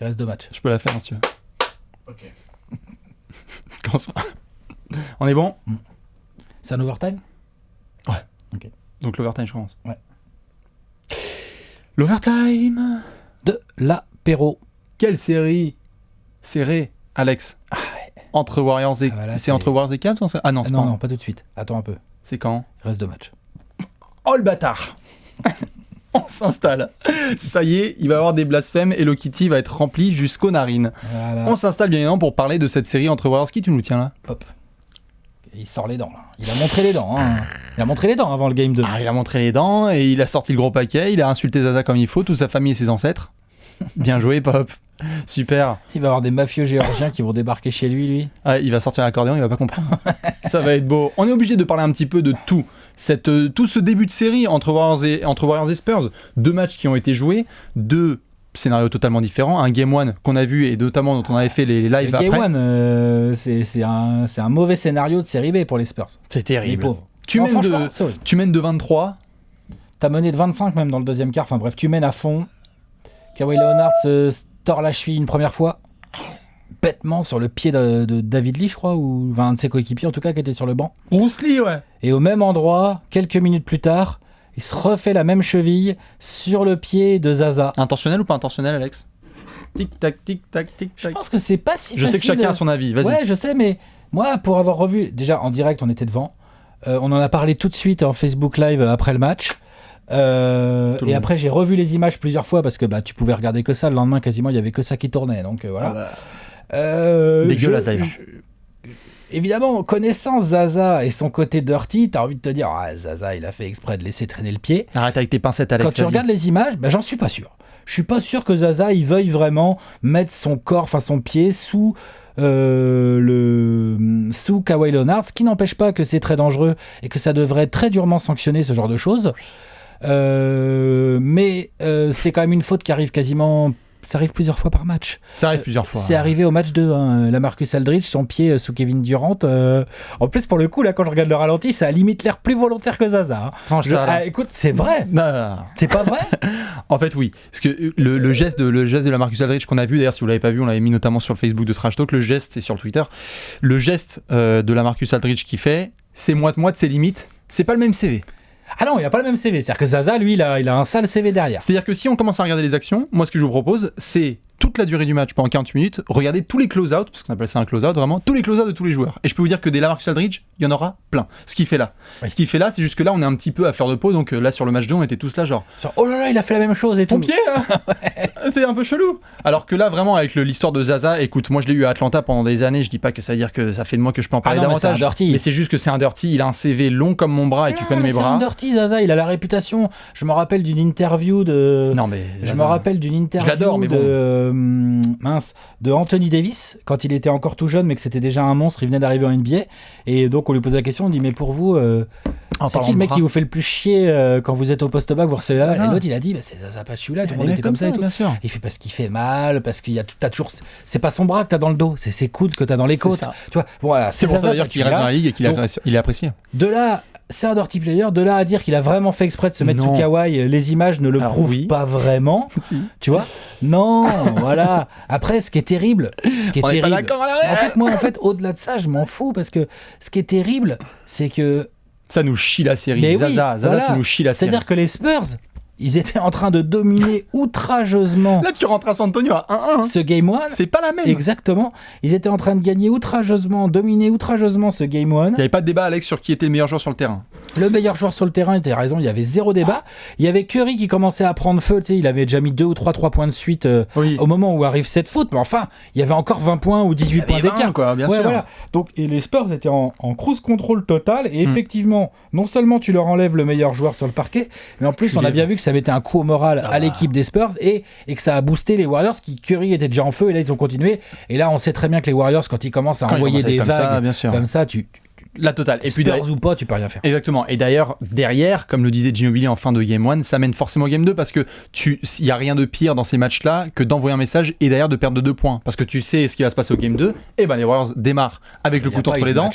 Il reste 2 matchs. Je peux la faire, si tu veux. Ok. Comment ça ? On est bon ? C'est un overtime ? Donc l'overtime, je commence. Ouais. L'overtime de l'apéro. Quelle série serrée, Alex. Entre Warriors et... voilà, c'est entre Warriors et Cavs ou... Ah non, c'est non, pas tout de suite. Attends un peu. C'est quand ? Il reste 2 matchs. Oh le bâtard. On s'installe. Ça y est, il va y avoir des blasphèmes et Hello Kitty va être rempli jusqu'aux narines. Voilà. On s'installe bien évidemment pour parler de cette série entre Warriors. Qui tu nous tiens là ? Hop. Il sort les dents là. Il a montré les dents. Hein. Il a montré les dents avant le game 2. Ah, il a montré les dents et il a sorti le gros paquet. Il a insulté Zaza comme il faut, toute sa famille et ses ancêtres. Bien joué, Pop. Super. Il va y avoir des mafieux géorgiens qui vont débarquer chez lui. Ah, il va sortir l'accordéon, il va pas comprendre. Ça va être beau. On est obligé de parler un petit peu de tout. Tout ce début de série entre Warriors et Spurs. 2 matchs qui ont été joués, 2 scénarios totalement différents. Un Game 1 qu'on a vu et notamment dont on avait fait les lives après. Game 1, c'est un mauvais scénario de série B pour les Spurs. C'est Les terrible. pauvres. Tu mènes de 23. T'as mené de 25 même dans le deuxième quart. Enfin bref, tu mènes à fond. Kawhi Leonard se tord la cheville une première fois. Bêtement sur le pied de David Lee, je crois, ou un de ses coéquipiers en tout cas, qui était sur le banc. Bruce Lee, ouais. Et au même endroit, quelques minutes plus tard, il se refait la même cheville sur le pied de Zaza. Intentionnel ou pas intentionnel, Alex ? Tic-tac, tic-tac, tic-tac. Je pense que c'est pas si Je facile. sais que chacun a son avis, vas-y. Ouais, je sais, mais moi, pour avoir revu, déjà en direct, on était devant. On en a parlé tout de suite en Facebook Live après le match. Et après, j'ai revu les images plusieurs fois parce que tu pouvais regarder que ça. Le lendemain, quasiment, il y avait que ça qui tournait. Donc voilà. Dégueulasse d'ailleurs. Évidemment, connaissant Zaza et son côté dirty, t'as envie de te dire Zaza, il a fait exprès de laisser traîner le pied. Arrête avec tes pincettes, Alex. Quand tu regardes les images, j'en suis pas sûr. Je suis pas sûr que Zaza il veuille vraiment mettre son corps, enfin son pied sous Kawhi Leonard, ce qui n'empêche pas que c'est très dangereux et que ça devrait être très durement sanctionné, ce genre de choses. Mais c'est quand même une faute qui arrive quasiment. Ça arrive plusieurs fois par match. Ça arrive plusieurs fois. C'est arrivé au match 2. La Marcus Aldridge, son pied sous Kevin Durant. En plus, pour le coup, là, quand je regarde le ralenti, ça a limite l'air plus volontaire que Zaza. Écoute, c'est vrai. Non. C'est pas vrai. En fait, oui. Parce que le geste de la Marcus Aldridge qu'on a vu, d'ailleurs, si vous l'avez pas vu, on l'avait mis notamment sur le Facebook de Trash Talk. Le geste, et sur le Twitter. Le geste de la Marcus Aldridge qui fait, c'est moite-moite, c'est limite. C'est pas le même CV. Ah non, il a pas le même CV. C'est-à-dire que Zaza, lui, il a un sale CV derrière. C'est-à-dire que si on commence à regarder les actions, moi, ce que je vous propose, c'est toute la durée du match pendant 48 minutes, regarder tous les close-out, parce qu'on appelle ça un close-out, vraiment, tous les close-out de tous les joueurs. Et je peux vous dire que des Lamarcus Aldridge, il y en aura plein. Ce qu'il fait là. Oui. Ce qu'il fait là, c'est juste que là, on est un petit peu à fleur de peau, donc là, sur le match 2, on était tous là, genre. Oh là là, il a fait la même chose et tout. Ton pied, hein. C'est un peu chelou. Alors que là, vraiment, avec l'histoire de Zaza, écoute, moi, je l'ai eu à Atlanta pendant des années, je dis pas que ça veut dire que ça fait de moi que je peux en parler davantage. Mais c'est juste que c'est un dirty, il a un CV long comme mon bras et tu connais mes bras. C'est un dirty, Zaza, il a la réputation. Je me rappelle d'une interview de. Non, mais. Je me rappelle d'une interview de Anthony Davis, quand il était encore tout jeune, mais que c'était déjà un monstre, il venait d'arriver en NBA. Et donc, on lui posait la question, on dit, mais pour vous, c'est qui le mec qui vous fait le plus chier quand vous êtes au post-bac, vous recevez là. Et l'autre, il a dit, c'est Zaza Pachulia, tout le monde était comme ça et tout. Bien sûr. Il fait parce qu'il fait mal, parce qu'il y a t'as toujours. C'est pas son bras que t'as dans le dos, c'est ses coudes que t'as dans les côtes. Tu vois, voilà, c'est pour ça d'ailleurs qu'il reste dans la ligue et qu'il est apprécié. De là. C'est un dirty player. De là à dire qu'il a vraiment fait exprès de se mettre sous Kawhi, les images ne le prouvent pas vraiment. Tu vois ? Non, voilà. Après, ce qui est terrible, on est pas d'accord à en fait, au-delà de ça, je m'en fous parce que ce qui est terrible, c'est que ça nous chie la série. Mais Zaza, voilà. Tu nous chie la série. C'est-à-dire que les Spurs, ils étaient en train de dominer outrageusement. Là, tu rentres à San Antonio à 1-1. Ce Game 1. C'est pas la même. Exactement. Ils étaient en train de gagner outrageusement, dominer outrageusement ce Game 1. Il n'y avait pas de débat, Alex, sur qui était le meilleur joueur sur le terrain. Le meilleur joueur sur le terrain, était raison, il y avait zéro débat. Il y avait Curry qui commençait à prendre feu. Tu sais, il avait déjà mis 2 ou 3 points de suite au moment où arrive cette faute. Mais enfin, il y avait encore 20 points ou 18 points d'écart. Quoi, bien sûr. Voilà. Donc, et les Spurs étaient en cruise control total. Et effectivement, non seulement tu leur enlèves le meilleur joueur sur le parquet, mais en plus, on a bien vu que ça mettait un coup au moral à l'équipe des Spurs et que ça a boosté les Warriors qui, Curry était déjà en feu et là ils ont continué. Et là on sait très bien que les Warriors quand ils commencent à envoyer des vagues comme ça, tu La totale. Et puis Spurs ou pas, tu peux rien faire. Exactement. Et d'ailleurs, derrière, comme le disait Ginobili en fin de Game 1, ça mène forcément au Game 2 parce que il n'y a rien de pire dans ces matchs-là que d'envoyer un message et derrière de perdre de 2 points. Parce que tu sais ce qui va se passer au Game 2. Et ben les Warriors démarrent avec le couteau entre les dents.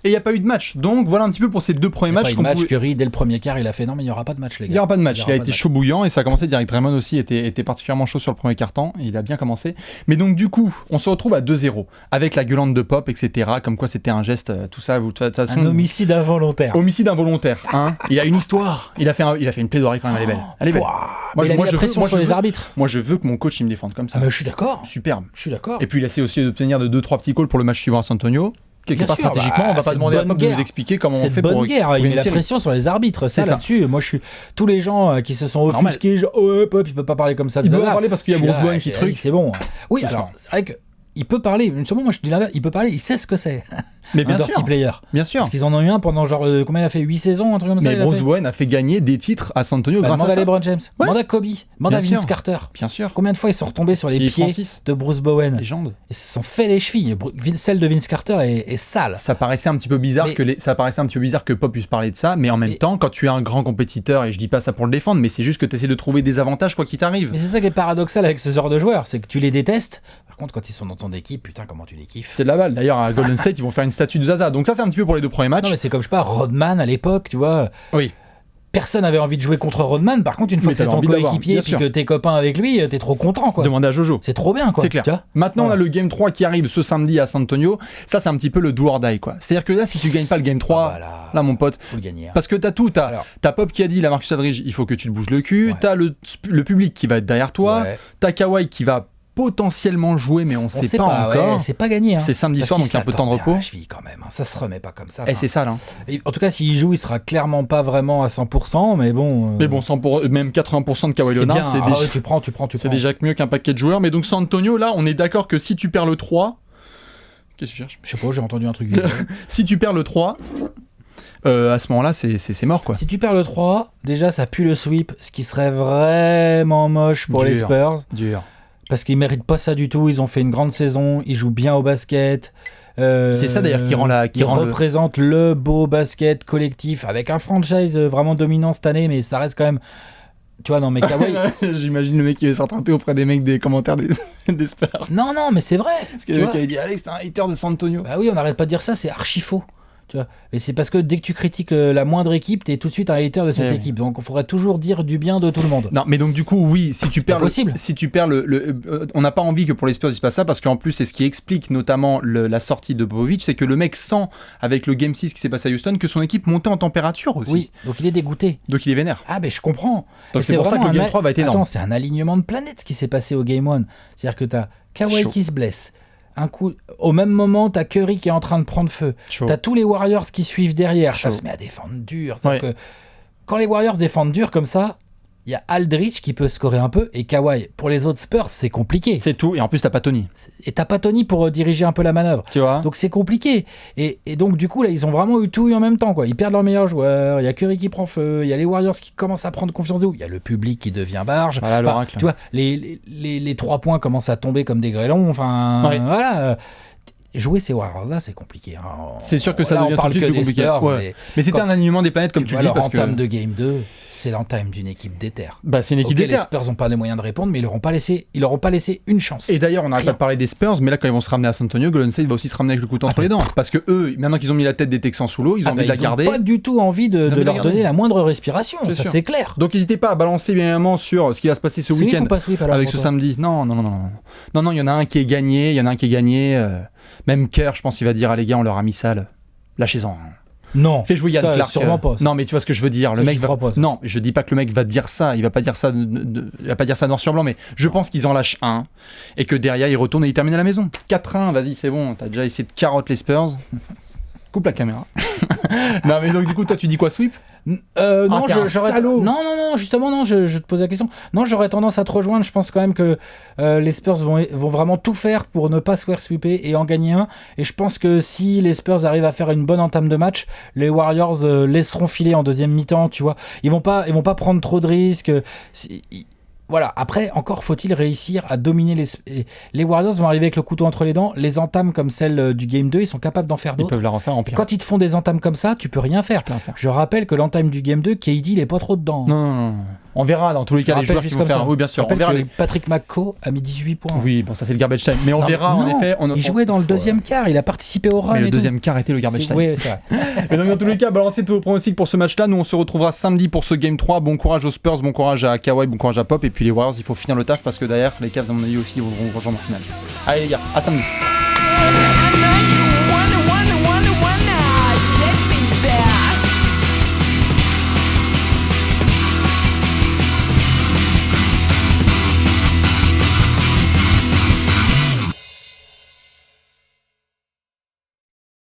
Et il n'y a pas eu de match. Donc voilà un petit peu pour ces 2 premiers matchs. Curry, dès le premier quart, il a fait non, mais il n'y aura pas de match, les gars. Il n'y aura pas de match. Il a été chaud bouillant et ça a commencé direct. Draymond aussi était particulièrement chaud sur le premier quart-temps. Il a bien commencé. Mais donc du coup, on se retrouve à 2-0 avec la gueulante de Pop, etc. Comme quoi c'était un geste, tout ça. De toute façon, un homicide involontaire. Homicide involontaire. Hein. Il a une histoire. Il a fait une plaidoirie quand même. Elle est belle. Elle est belle. Moi, je pression sur les arbitres. Moi, je veux que mon coach il me défende comme ça. Ah, mais je suis d'accord. Superbe. Je suis d'accord. Et puis il essaie aussi d'obtenir de 2-3 petits calls pour le match suivant à San Antonio. Quelque part stratégiquement, on va pas demander à Pop de nous expliquer comment on fait pour. Guerre. Il met la pression sur les arbitres. Ça là-dessus. Moi, je suis tous les gens qui se sont offusqués. Genre, Pop, il peut pas parler comme ça. Il peut pas parler parce qu'il y a Bruce Bowen qui truc. C'est bon. Oui, alors c'est vrai que. Il peut parler, moi je dis l'inverse, il peut parler, il sait ce que c'est. Mais bien sûr. Dirty player. Bien sûr. Parce qu'ils en ont eu un pendant genre, combien il a fait 8 saisons, un truc comme ça. Mais Bruce Bowen a fait gagner des titres à San Antonio grâce à ça. Demande à LeBron James, demande à Kobe, demande à Vince Carter. Bien sûr. Combien de fois ils sont retombés sur les pieds de Bruce Bowen. Légende. Ils se sont fait les chevilles. Celle de Vince Carter est sale. Ça paraissait un petit peu bizarre que Pop puisse parler de ça, mais en même temps, quand tu es un grand compétiteur, et je dis pas ça pour le défendre, mais c'est juste que tu essaies de trouver des avantages quoi qu'il t'arrive. Mais c'est ça qui est paradoxal avec ce genre de joueurs, c'est que tu les détestes. Par contre, quand ils sont dans ton équipe, putain, comment tu les kiffes. C'est de la balle. D'ailleurs, à Golden State, ils vont faire une statue de Zaza. Donc ça, c'est un petit peu pour les 2 premiers matchs. Non, mais c'est comme, je sais pas, Rodman à l'époque, tu vois. Oui. Personne n'avait envie de jouer contre Rodman. Par contre, une fois que c'est ton coéquipier et que t'es copain avec lui, t'es trop content, quoi. Demandez à Jojo. C'est trop bien, quoi. C'est clair. Maintenant, on a le Game 3 qui arrive ce samedi à San Antonio. Ça, c'est un petit peu le do or die, quoi. C'est-à-dire que là, si tu gagnes pas le Game 3, là, mon pote, faut le gagner. Hein. Parce que t'as tout. T'as Pop qui a dit, la Marcus Aldridge, il faut que tu te bouges le cul. Ouais. T'as le public qui va être derrière toi. Ouais. T'as Kawhi qui va potentiellement jouer, mais on sait pas encore. Ouais, c'est pas gagné. Hein. C'est samedi soir, donc il y a un peu de temps de repos. Cheville quand même. Hein. Ça se remet pas comme ça. Et c'est ça, là. En tout cas, s'il joue, il sera clairement pas vraiment à 100%, mais bon. Mais bon, même 80% de Kawhi Leonard, c'est déjà. Tu prends. C'est déjà mieux qu'un paquet de joueurs. Mais donc, San Antonio, là, on est d'accord que si tu perds le 3. Qu'est-ce que tu cherches ? Je sais pas, j'ai entendu un truc. Si tu perds le 3. À ce moment-là, c'est mort, quoi. Si tu perds le 3, déjà, ça pue le sweep, ce qui serait vraiment moche pour les Spurs. Dur. Parce qu'ils méritent pas ça du tout. Ils ont fait une grande saison. Ils jouent bien au basket. C'est ça d'ailleurs qui représente le beau basket collectif avec un franchise vraiment dominant cette année, mais ça reste quand même. Tu vois, non, mais Kawhi. J'imagine le mec qui va s'attraper auprès des mecs des commentaires des Spurs. Non, mais c'est vrai. Parce que le mec avait dit Alex, t'es un hater de San Antonio. Bah oui, on n'arrête pas de dire ça, c'est archi faux. Tu vois. Et c'est parce que dès que tu critiques la moindre équipe, t'es tout de suite un hater de cette équipe. Donc il faudrait toujours dire du bien de tout le monde. Non, mais donc du coup, oui, si tu perds on n'a pas envie que pour les Spurs il se passe ça, parce qu'en plus c'est ce qui explique notamment la sortie de Popovich, c'est que le mec sent avec le Game 6 qui s'est passé à Houston que son équipe montait en température aussi. Oui, donc il est dégoûté. Donc il est vénère. Ah ben je comprends. Donc c'est pour ça que le Game 3 va être énorme. Attends, c'est un alignement de planètes ce qui s'est passé au Game 1. C'est-à-dire que t'as Kawhi qui se blesse. Un coup, au même moment, t'as Curry qui est en train de prendre feu. Chaud. T'as tous les Warriors qui suivent derrière. Ça se met à défendre dur. Que quand les Warriors défendent dur comme ça, il y a Aldridge qui peut scorer un peu et Kawhi. Pour les autres Spurs, c'est compliqué. C'est tout. Et en plus, t'as pas Tony. Et t'as pas Tony pour diriger un peu la manœuvre. Tu vois. Donc c'est compliqué. Et donc du coup, là, ils ont vraiment eu tout en même temps, quoi. Ils perdent leurs meilleurs joueurs. Il y a Curry qui prend feu. Il y a les Warriors qui commencent à prendre confiance d'eux. Il y a le public qui devient barge. Voilà, l'oracle. Tu vois, les 3 points commencent à tomber comme des grêlons. Enfin, voilà. Jouer ces Warriors-là, c'est compliqué. Hein. C'est sûr que ça devient tout de suite plus compliqué. Spurs, mais c'était un alignement des planètes, comme tu dis. Parce l'entame de Game 2, c'est l'entame d'une équipe d'éther. Bah, c'est une équipe d'éther. Les Spurs n'ont pas les moyens de répondre, mais ils leur ont pas laissé une chance. Et d'ailleurs, on n'arrête pas de parler des Spurs, mais là, quand ils vont se ramener à San Antonio, Golden State va aussi se ramener avec le couteau entre les dents. Parce que eux, maintenant qu'ils ont mis la tête des Texans sous l'eau, ils ont envie de la garder. Ils n'ont pas du tout envie de leur donner la moindre respiration. Ça, c'est clair. Donc, n'hésitez pas à balancer bien évidemment sur ce qui va se passer ce week-end avec ce samedi. Non, il y en a un qui est gagné. Même Kerr, je pense qu'il va dire, ah les gars, on leur a mis ça, lâchez-en. Non, fais jouer Yann Clark. Sûrement pas. Non, mais tu vois ce que je veux dire. Le mec va. Non, je dis pas que le mec va dire ça. Il va pas dire ça. Il va pas dire ça noir sur blanc. Mais je pense qu'ils en lâchent un et que derrière ils retournent et ils terminent à la maison. 4-1, vas-y, c'est bon. T'as déjà essayé de carotte les Spurs. Coupe la caméra. Non, mais donc du coup, toi, tu dis quoi, sweep ? Non, justement, non, je te pose la question. Non, j'aurais tendance à te rejoindre. Je pense quand même que les Spurs vont vraiment tout faire pour ne pas se faire sweeper et en gagner un. Et je pense que si les Spurs arrivent à faire une bonne entame de match, les Warriors laisseront filer en deuxième mi-temps, tu vois. Ils vont pas prendre trop de risques. Voilà, après, encore faut-il réussir à dominer les Warriors vont arriver avec le couteau entre les dents. Les entames comme celle du Game 2, ils sont capables d'en faire d'autres. Ils peuvent la refaire en pire. Quand ils te font des entames comme ça, tu peux rien faire. Je rappelle que l'entame du Game 2, KD, il est pas trop dedans. Non. On verra dans tous les cas les joueurs qui vont faire. Oui, bien sûr. On verra que Patrick McCaw a mis 18 points. Oui, bon, ça c'est le garbage time. Mais on verra en effet. Il jouait dans le deuxième quart, il a participé au run. Mais le deuxième quart était le garbage time. Oui, c'est vrai. Mais donc, dans tous les cas, balancez tous vos pronostics pour ce match-là. Nous, on se retrouvera samedi pour ce Game 3. Bon courage aux Spurs, bon courage à Kawhi, bon courage à Pop. Et puis les Warriors, il faut finir le taf parce que derrière, les Cavs, à mon avis, aussi, ils vont rejoindre en finale. Allez les gars, à samedi.